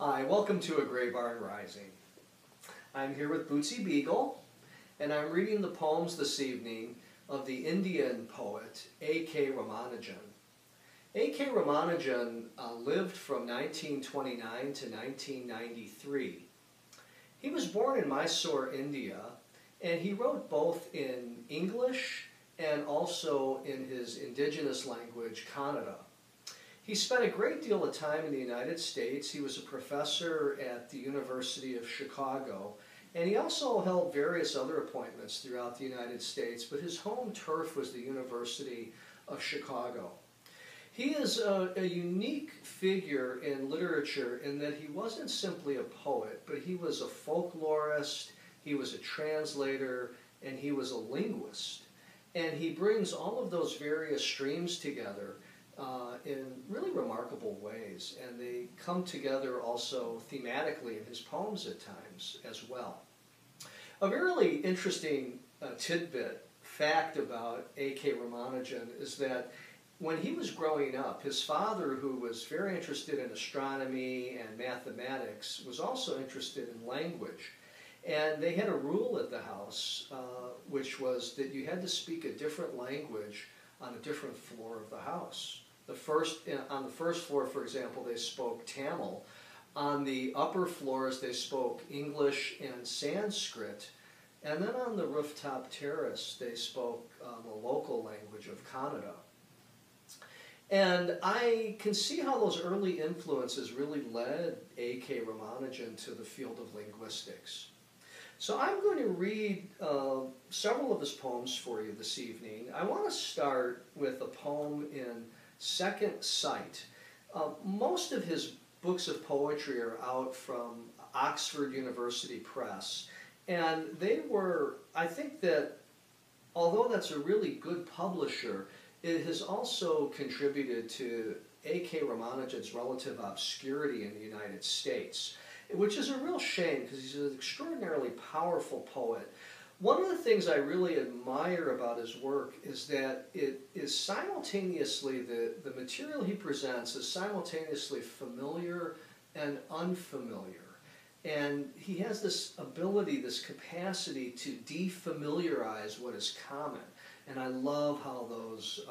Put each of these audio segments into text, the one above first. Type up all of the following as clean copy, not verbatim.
Hi, welcome to A Gray Barn Rising. I'm here with Bootsy Beagle, and I'm reading the poems this evening of the Indian poet A.K. Ramanujan. A.K. Ramanujan lived from 1929 to 1993. He was born in Mysore, India, and he wrote both in English and also in his indigenous language, Kannada. He spent a great deal of time in the United States. He was a professor at the University of Chicago, and he also held various other appointments throughout the United States, but his home turf was the University of Chicago. He is a unique figure in literature in that he wasn't simply a poet, but he was a folklorist, he was a translator, and he was a linguist. And he brings all of those various streams together in really remarkable ways, and they come together also thematically in his poems at times as well. A really interesting tidbit, fact about A.K. Ramanujan is that when he was growing up, his father, who was very interested in astronomy and mathematics, was also interested in language. And they had a rule at the house, which was that you had to speak a different language on a different floor of the house. On the first floor, for example, they spoke Tamil. On the upper floors, they spoke English and Sanskrit. And then on the rooftop terrace, they spoke the local language of Kannada. And I can see how those early influences really led A.K. Ramanujan to the field of linguistics. So I'm going to read several of his poems for you this evening. I want to start with a poem in Second Sight. Most of his books of poetry are out from Oxford University Press, and they were, I think that although that's a really good publisher, it has also contributed to A.K. Ramanujan's relative obscurity in the United States, which is a real shame because he's an extraordinarily powerful poet. One of the things I really admire about his work is that it is simultaneously, the material he presents is simultaneously familiar and unfamiliar. And he has this ability, this capacity to defamiliarize what is common. And I love how those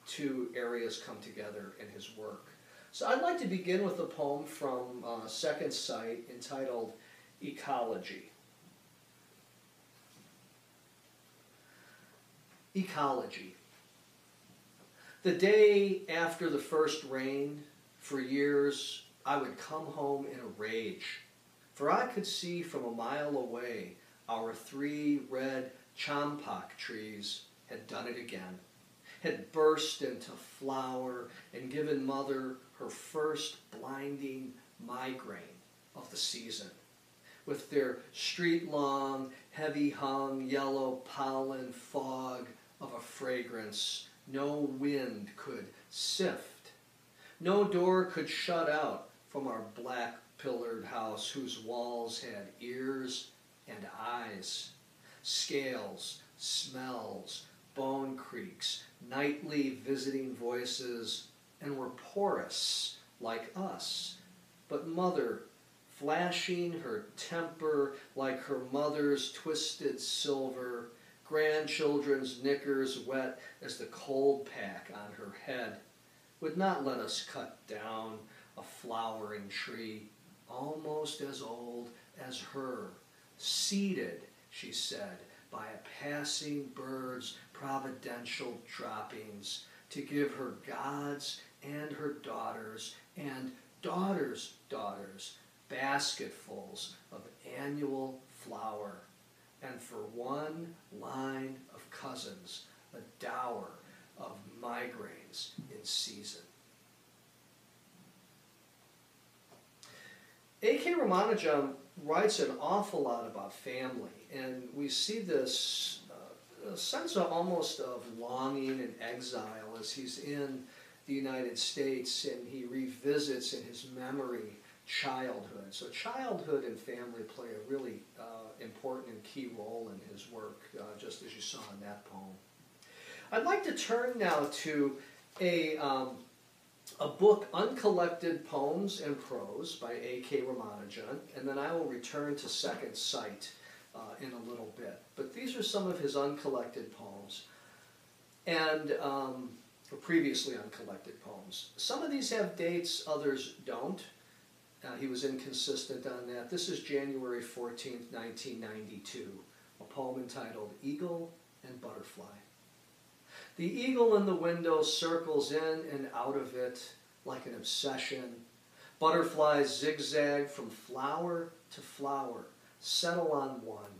two areas come together in his work. So I'd like to begin with a poem from Second Sight entitled Ecology. Ecology. The day after the first rain, for years I would come home in a rage, for I could see from a mile away our 3 red champak trees had done it again, had burst into flower and given Mother her first blinding migraine of the season. With their street-long, heavy-hung, yellow pollen fog of a fragrance no wind could sift. No door could shut out from our black-pillared house whose walls had ears and eyes, scales, smells, bone creaks, nightly visiting voices, and were porous like us. But Mother, flashing her temper like her mother's twisted silver, grandchildren's knickers wet as the cold pack on her head, would not let us cut down a flowering tree almost as old as her, seeded, she said, by a passing bird's providential droppings to give her gods and her daughters and daughters' daughters basketfuls of annual flower, and for 1 line of cousins a dower of migraines in season. A.K. Ramanujan writes an awful lot about family, and we see this sense of almost of longing and exile as he's in the United States and he revisits in his memory childhood. So childhood and family play a really important and key role in his work, just as you saw in that poem. I'd like to turn now to a a book, Uncollected Poems and Prose by A.K. Ramanujan, and then I will return to Second Sight in a little bit. But these are some of his uncollected poems, and or previously uncollected poems. Some of these have dates, others don't. He was inconsistent on that. This is January 14th, 1992, a poem entitled Eagle and Butterfly. The eagle in the window circles in and out of it like an obsession. Butterflies zigzag from flower to flower, settle on one,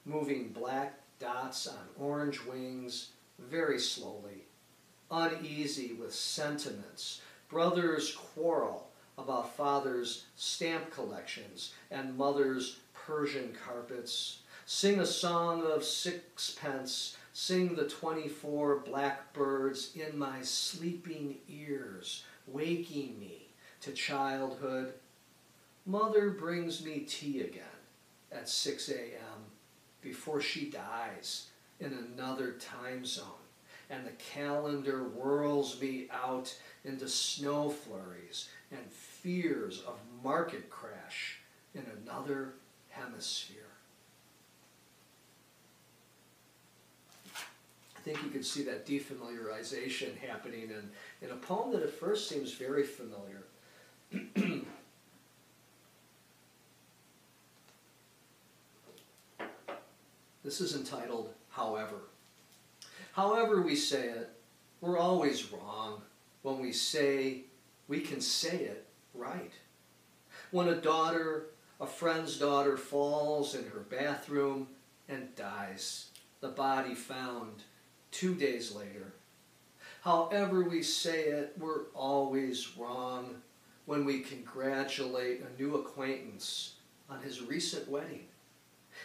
moving black dots on orange wings very slowly. Uneasy with sentiments, brothers quarrel about father's stamp collections and mother's Persian carpets. Sing a song of sixpence, sing the 24 blackbirds in my sleeping ears, waking me to childhood. Mother brings me tea again at 6 a.m. before she dies in another time zone, and the calendar whirls me out into snow flurries and fears of market crash in another hemisphere. I think you can see that defamiliarization happening in a poem that at first seems very familiar. This is entitled However. However we say it, we're always wrong when we say we can say it right. When a friend's daughter falls in her bathroom and dies, the body found 2 days later. However we say it, we're always wrong when we congratulate a new acquaintance on his recent wedding,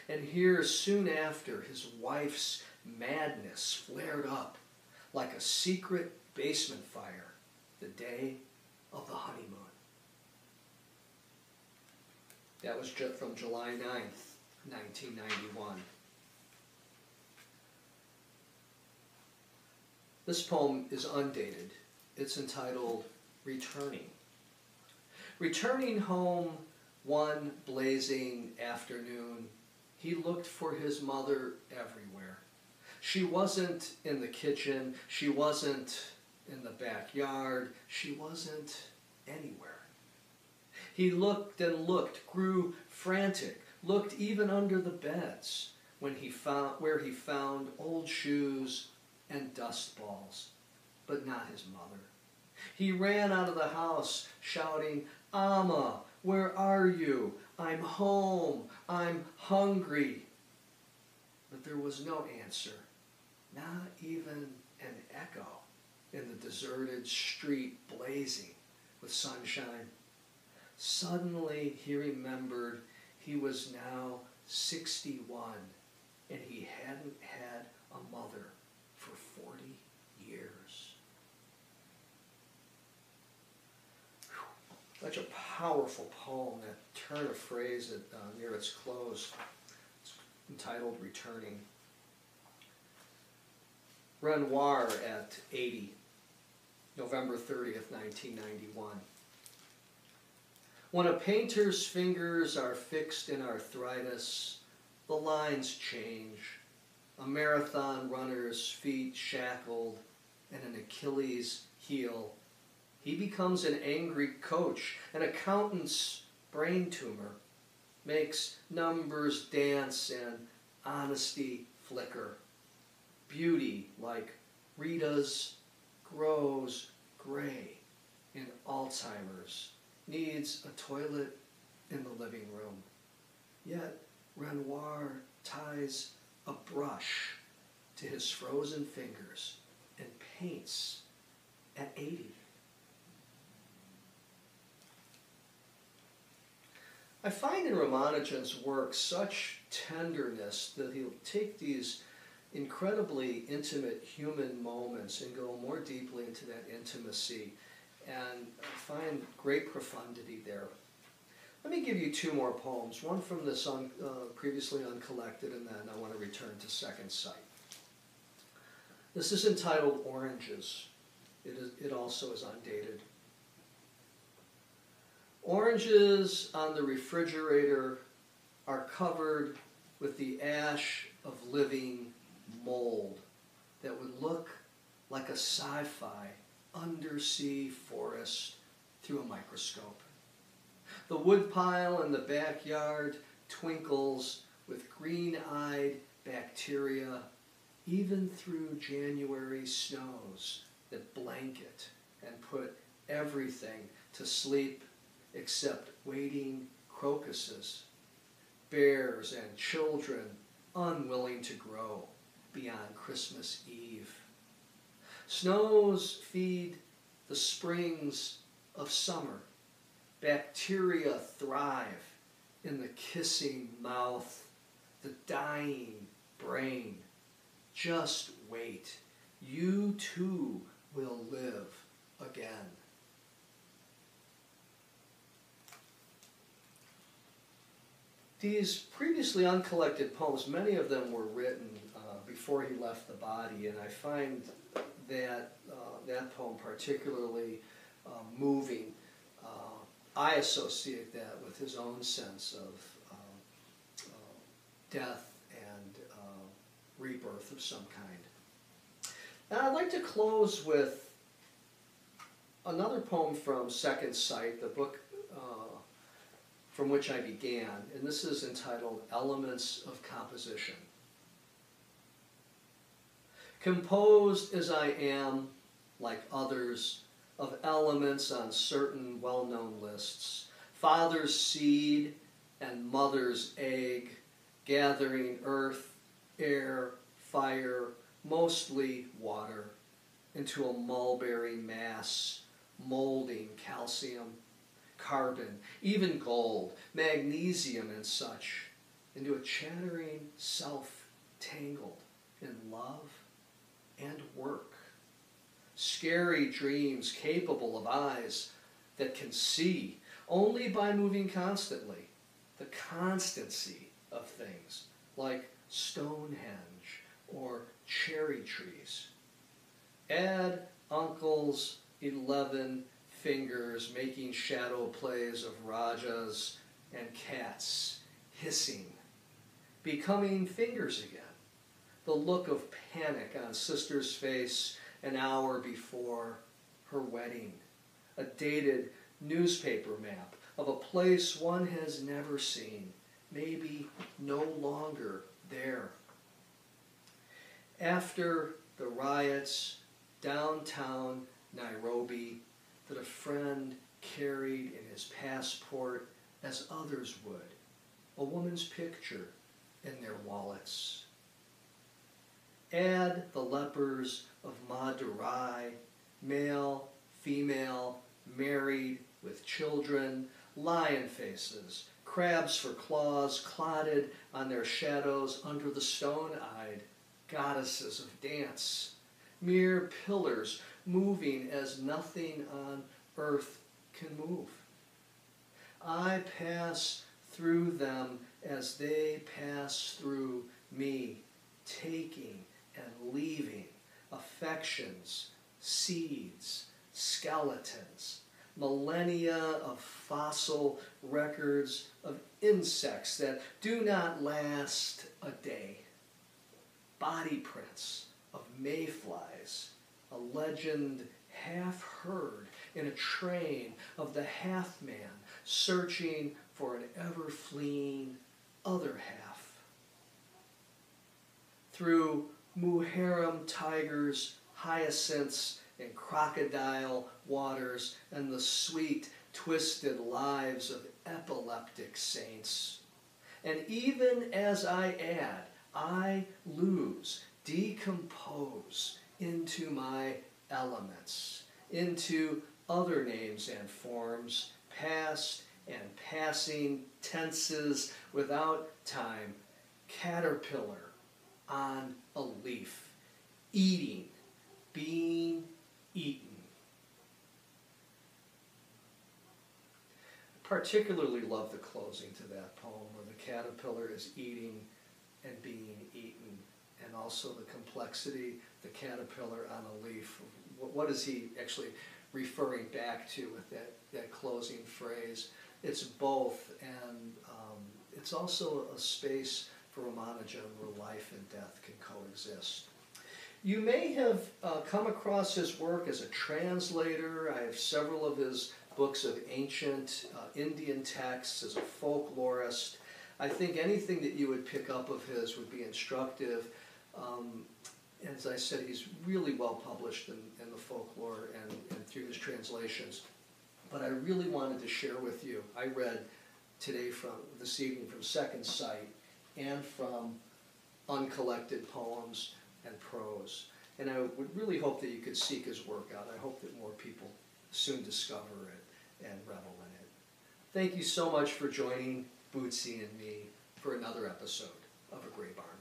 and hear soon after his wife's madness flared up like a secret basement fire the day of the honeymoon. That was from July 9th, 1991. This poem is undated. It's entitled Returning. Returning home one blazing afternoon, he looked for his mother everywhere. She wasn't in the kitchen, she wasn't in the backyard, she wasn't anywhere. He looked and looked, grew frantic, looked even under the beds where he found old shoes and dust balls, but not his mother. He ran out of the house shouting, "Amma, where are you? I'm home, I'm hungry." But there was no answer, not even an echo in the deserted street blazing with sunshine. Suddenly he remembered he was now 61 and he hadn't had a mother for 40 years. Such a powerful poem, that turn of phrase near its close. It's entitled Returning. Renoir at 80, November 30th, 1991. When a painter's fingers are fixed in arthritis, the lines change. A marathon runner's feet shackled and an Achilles heel. He becomes an angry coach. An accountant's brain tumor makes numbers dance and honesty flicker. Beauty, like Rita's, grows gray in Alzheimer's, needs a toilet in the living room. Yet Renoir ties a brush to his frozen fingers and paints at 80. I find in Ramanujan's work such tenderness that he'll take these incredibly intimate human moments and go more deeply into that intimacy, and I find great profundity there. Let me give you two more poems, one from this previously uncollected, and then I want to return to Second Sight. This is entitled Oranges. It also is undated. Oranges on the refrigerator are covered with the ash of living mold that would look like a sci-fi undersea forest through a microscope. The woodpile in the backyard twinkles with green-eyed bacteria even through January snows that blanket and put everything to sleep except waiting crocuses, bears and children unwilling to grow beyond Christmas Eve. Snows feed the springs of summer. Bacteria thrive in the kissing mouth, the dying brain. Just wait. You too will live again. These previously uncollected poems, many of them were written before he left the body, and I find that that poem particularly moving. I associate that with his own sense of death and rebirth of some kind. And I'd like to close with another poem from Second Sight, the book from which I began, and this is entitled Elements of Composition. Composed as I am, like others, of elements on certain well-known lists, father's seed and mother's egg, gathering earth, air, fire, mostly water, into a mulberry mass, molding calcium, carbon, even gold, magnesium and such, into a chattering self tangled in love and work. Scary dreams capable of eyes that can see only by moving constantly. The constancy of things like Stonehenge or cherry trees. Add Uncle's 11 fingers making shadow plays of rajas and cats hissing, becoming fingers again. The look of panic on Sister's face an hour before her wedding. A dated newspaper map of a place one has never seen, maybe no longer there. After the riots, downtown Nairobi, that a friend carried in his passport as others would, a woman's picture in their wallets. Add the lepers of Madurai, male, female, married, with children, lion faces, crabs for claws clotted on their shadows under the stone-eyed goddesses of dance, mere pillars moving as nothing on earth can move. I pass through them as they pass through me, taking and leaving affections, seeds, skeletons, millennia of fossil records of insects that do not last a day, body prints of mayflies, a legend half heard in a train of the half-man searching for an ever-fleeing other half. Through Muharram tigers, hyacinths, and crocodile waters, and the sweet, twisted lives of epileptic saints. And even as I add, I lose, decompose into my elements, into other names and forms, past and passing tenses without time, caterpillar on a leaf, eating, being eaten. I particularly love the closing to that poem where the caterpillar is eating and being eaten, and also the complexity, the caterpillar on a leaf. What is he actually referring back to with that closing phrase. It's both, and it's also a space for Ramanujan where life and death can coexist. You may have come across his work as a translator. I have several of his books of ancient Indian texts as a folklorist. I think anything that you would pick up of his would be instructive. As I said, he's really well published in the folklore and through his translations. But I really wanted to share with you, I read this evening from Second Sight and from Uncollected Poems and Prose. And I would really hope that you could seek his work out. I hope that more people soon discover it and revel in it. Thank you so much for joining Bootsy and me for another episode of A Gray Barn.